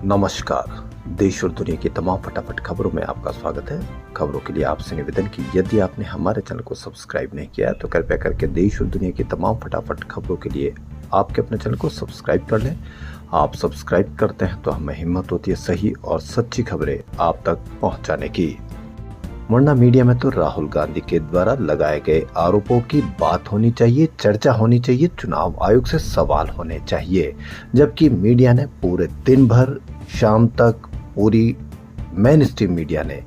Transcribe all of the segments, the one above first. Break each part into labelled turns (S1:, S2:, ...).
S1: नमस्कार। देश और दुनिया की तमाम फटाफट खबरों में आपका स्वागत है। खबरों के लिए आपसे निवेदन कि यदि आपने हमारे चैनल को सब्सक्राइब नहीं किया तो कृपया करके देश और दुनिया की तमाम फटाफट खबरों के लिए आपके अपने चैनल को सब्सक्राइब कर लें। आप सब्सक्राइब करते हैं तो हमें हिम्मत होती है सही और सच्ची खबरें आप तक पहुंचाने की। वरना मीडिया में तो राहुल गांधी के द्वारा लगाए गए आरोपों की बात होनी चाहिए, चर्चा होनी चाहिए, चुनाव आयोग से सवाल होने चाहिए, जबकि मीडिया ने पूरे दिन भर शाम तक पूरी मेन स्ट्रीम मीडिया ने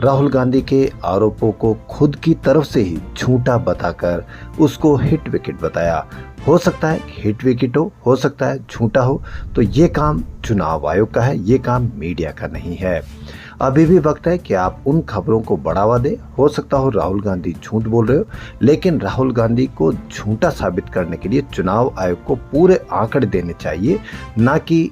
S1: राहुल गांधी के आरोपों को खुद की तरफ से ही झूठा बताकर उसको हिट विकेट बताया। हो सकता है हिट विकेट हो सकता है झूठा हो, तो ये काम चुनाव आयोग का है, ये काम मीडिया का नहीं है। अभी भी वक्त है कि आप उन खबरों को बढ़ावा दें। हो सकता हो राहुल गांधी झूठ बोल रहे हो, लेकिन राहुल गांधी को झूठा साबित करने के लिए चुनाव आयोग को पूरे आंकड़े देने चाहिए, ना कि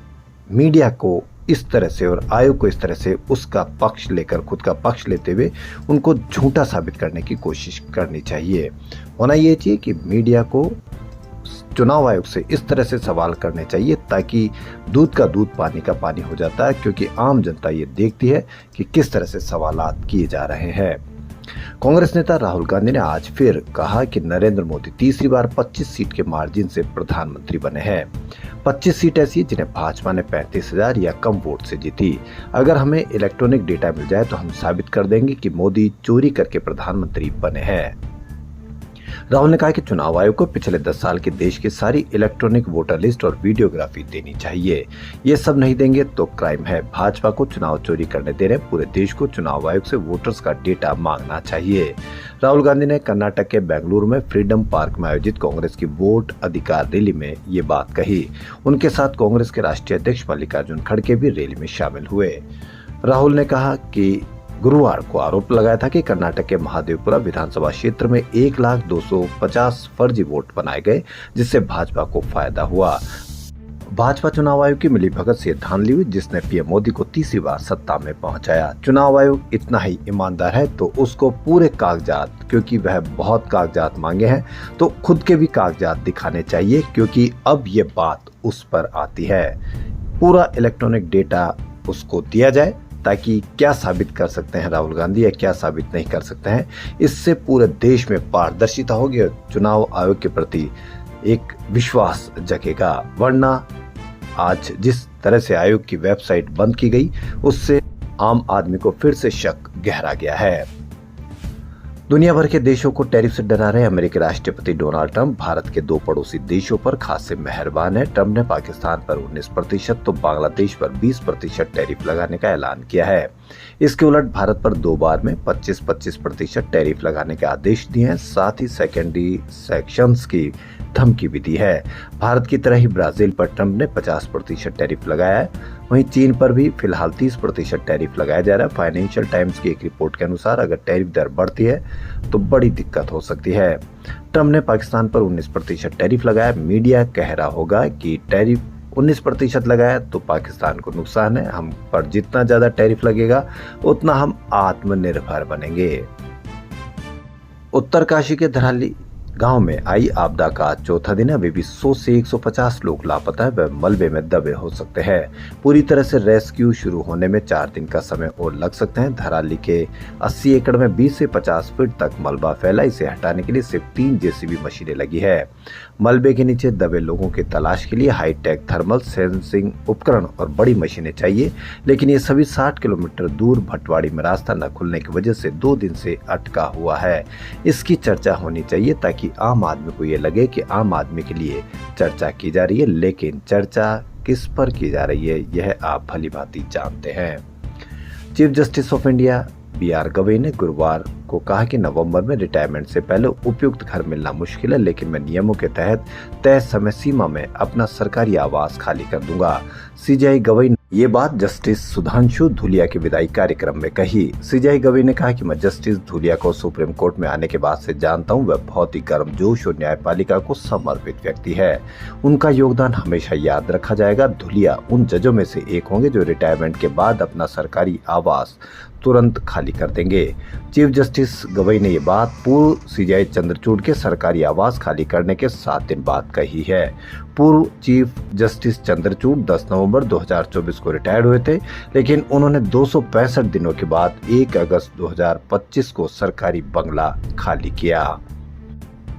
S1: मीडिया को इस तरह से और आयोग को इस तरह से उसका पक्ष लेकर, खुद का पक्ष लेते हुए उनको झूठा साबित करने की कोशिश करनी चाहिए। होना ये चाहिए कि मीडिया को चुनाव आयोग से इस तरह से सवाल करने चाहिए ताकि दूध का दूध पानी का पानी हो जाता है, क्योंकि आम जनता ये देखती है कि किस तरह से सवालात किए जा रहे हैं। कांग्रेस नेता राहुल गांधी ने आज फिर कहा कि नरेंद्र मोदी तीसरी बार 25 सीट के मार्जिन से प्रधानमंत्री बने हैं। 25 सीट ऐसी जिन्हें भाजपा ने 35,000 या कम वोट से जीती। अगर हमें इलेक्ट्रॉनिक डेटा मिल जाए तो हम साबित कर देंगे कि मोदी चोरी करके प्रधानमंत्री बने हैं। राहुल ने कहा कि चुनाव आयोग को पिछले 10 साल के देश की सारी इलेक्ट्रॉनिक वोटर लिस्ट और वीडियोग्राफी देनी चाहिए। ये सब नहीं देंगे तो क्राइम है। भाजपा को चुनाव चोरी करने दे रहे पूरे देश को चुनाव आयोग से वोटर्स का डेटा मांगना चाहिए। राहुल गांधी ने कर्नाटक के बेंगलुरु में फ्रीडम पार्क में आयोजित कांग्रेस की वोट अधिकार रैली में ये बात कही। उनके साथ कांग्रेस के राष्ट्रीय अध्यक्ष मल्लिकार्जुन खड़गे भी रैली में शामिल हुए। राहुल ने कहा कि गुरुवार को आरोप लगाया था कि कर्नाटक के महादेवपुरा विधानसभा क्षेत्र में 1,250 फर्जी वोट बनाए गए, जिससे भाजपा को फायदा हुआ। भाजपा चुनाव आयोग की मिलीभगत से धांधली हुई, जिसने पीएम मोदी को तीसरी बार सत्ता में पहुंचाया। चुनाव आयोग इतना ही ईमानदार है तो उसको पूरे कागजात, क्योंकि वह बहुत कागजात मांगे हैं, तो खुद के भी कागजात दिखाने चाहिए, क्योंकि अब ये बात उस पर आती है। पूरा इलेक्ट्रॉनिक डेटा उसको दिया जाए ताकि क्या साबित कर सकते हैं राहुल गांधी या क्या साबित नहीं कर सकते हैं। इससे पूरे देश में पारदर्शिता होगी और चुनाव आयोग के प्रति एक विश्वास जगेगा। वरना आज जिस तरह से आयोग की वेबसाइट बंद की गई, उससे आम आदमी को फिर से शक गहरा गया है। दुनिया भर के देशों को टैरिफ से डरा रहे अमेरिकी राष्ट्रपति डोनाल्ड ट्रंप भारत के 2 पड़ोसी देशों पर खासे मेहरबान है। ट्रंप ने पाकिस्तान पर 19% तो बांग्लादेश पर 20% टैरिफ लगाने का ऐलान किया है। इसके उलट भारत पर 2 बार में 25% टैरिफ लगाने के आदेश दिए हैं। साथ ही सेकेंडरी सेक्शंस की धमकी भी दी है। भारत की तरह ही ब्राजील पर ट्रंप ने 50% टैरिफ लगाया है। वहीं चीन पर भी फिलहाल 30% टैरिफ लगाया जा रहा है। फाइनेंशियल टाइम्स की एक रिपोर्ट के अनुसार अगर टैरिफ दर बढ़ती है तो बड़ी दिक्कत हो सकती है। ट्रंप ने पाकिस्तान पर 19% टैरिफ लगाया। मीडिया कह रहा होगा कि टैरिफ 19% लगाया तो पाकिस्तान को नुकसान है, हम पर जितना ज्यादा टैरिफ लगेगा उतना हम आत्मनिर्भर बनेंगे। उत्तरकाशी के धराली गांव में आई आपदा का चौथा दिन है। अभी भी 100 से 150 लोग लापता है, वह मलबे में दबे हो सकते हैं। पूरी तरह से रेस्क्यू शुरू होने में 4 दिन का समय और लग सकते हैं। धराली के 80 एकड़ में 20 से 50 फीट तक मलबा फैला। इसे हटाने के लिए सिर्फ 3 जेसीबी मशीनें लगी है। मलबे के नीचे दबे लोगों की तलाश के लिए हाईटेक थर्मल सेंसिंग उपकरण और बड़ी मशीनें चाहिए, लेकिन ये सभी 60 किलोमीटर दूर भटवाड़ी में रास्ता न खुलने की वजह से 2 दिन से अटका हुआ है। इसकी चर्चा होनी चाहिए ताकि आम आदमी को ये लगे कि आम आदमी के लिए चर्चा की जा रही है, लेकिन चर्चा किस पर की जा रही है यह आप भली भांति जानते हैं। Chief justice of India B R. Gavai ने गुरुवार को कहा कि नवंबर में रिटायरमेंट से पहले उपयुक्त घर मिलना मुश्किल है, लेकिन मैं नियमों के तहत तय समय सीमा में अपना सरकारी आवास खाली कर दूंगा। सीजेआई गवई ने ये बात जस्टिस सुधांशु धूलिया के विदाई कार्यक्रम में कही। सीजेआई गवई ने कहा कि मैं जस्टिस धूलिया को सुप्रीम कोर्ट में आने के बाद से जानता हूं, वह बहुत ही गर्मजोश और न्यायपालिका को समर्पित व्यक्ति है। उनका योगदान हमेशा याद रखा जाएगा। धूलिया उन जजों में से एक होंगे जो रिटायरमेंट के बाद अपना सरकारी आवास तुरंत खाली कर देंगे। चीफ जस्टिस गवई ने ये बात पूर्व सीजेआई चंद्रचूड़ के सरकारी आवास खाली करने के 7 दिन बाद कही है। पूर्व चीफ जस्टिस चंद्रचूड़ 10 नवंबर 2024 को रिटायर्ड हुए थे, लेकिन उन्होंने 265 दिनों के बाद 1 अगस्त 2025 को सरकारी बंगला खाली किया।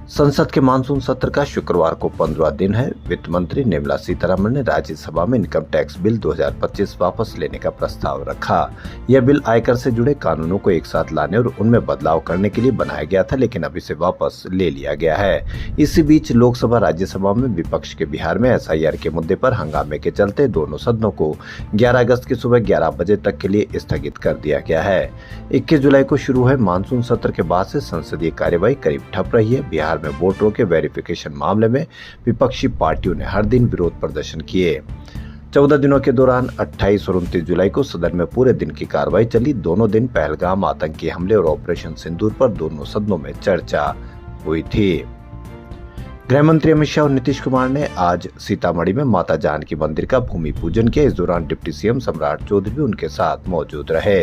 S1: संसद के मानसून सत्र का शुक्रवार को 15वां दिन है। वित्त मंत्री निर्मला सीतारमण ने राज्यसभा में इनकम टैक्स बिल 2025 वापस लेने का प्रस्ताव रखा। यह बिल आयकर से जुड़े कानूनों को एक साथ लाने और उनमें बदलाव करने के लिए बनाया गया था, लेकिन अब इसे वापस ले लिया गया है। इसी बीच लोकसभा राज्यसभा में विपक्ष के बिहार में एसआईआर के मुद्दे पर हंगामे के चलते दोनों सदनों को 11 अगस्त की सुबह 11 बजे तक के लिए स्थगित कर दिया गया है। 21 जुलाई को शुरू हुए मानसून सत्र के बाद से संसदीय कार्यवाही करीब ठप रही है। बिहार में वोटरों के वेरिफिकेशन मामले में विपक्षी पार्टियों ने हर दिन विरोध प्रदर्शन किए। 14 दिनों के दौरान 28 और 29 जुलाई को सदन में पूरे दिन की कार्रवाई चली। दोनों दिन पहलगाम आतंकी हमले और ऑपरेशन सिंदूर पर दोनों सदनों में चर्चा हुई थी। गृह मंत्री अमित शाह और नीतीश कुमार ने आज सीतामढ़ी में माता जानकी मंदिर का भूमि पूजन किया। इस दौरान डिप्टी सीएम सम्राट चौधरी भी उनके साथ मौजूद रहे।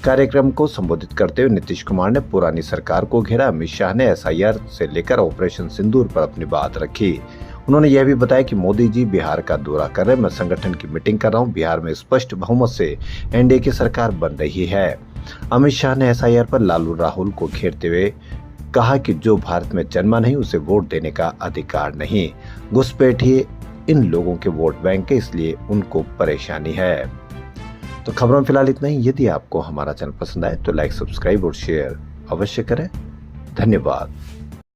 S1: कार्यक्रम को संबोधित करते हुए नीतीश कुमार ने पुरानी सरकार को घेरा। अमित शाह ने एसआईआर से लेकर ऑपरेशन सिंदूर पर अपनी बात रखी। उन्होंने यह भी बताया कि मोदी जी बिहार का दौरा कर रहे, मैं संगठन की मीटिंग कर रहा हूँ। बिहार में स्पष्ट बहुमत से एनडीए की सरकार बन रही है। अमित शाह ने एसआईआर पर लालू राहुल को घेरते हुए कहा कि जो भारत में जन्मा नहीं उसे वोट देने का अधिकार नहीं। घुसपैठिए इन लोगों के वोट बैंक है, इसलिए उनको परेशानी है। तो खबरों में फिलहाल इतना ही। यदि आपको हमारा चैनल पसंद आए तो लाइक, सब्सक्राइब और शेयर अवश्य करें। धन्यवाद।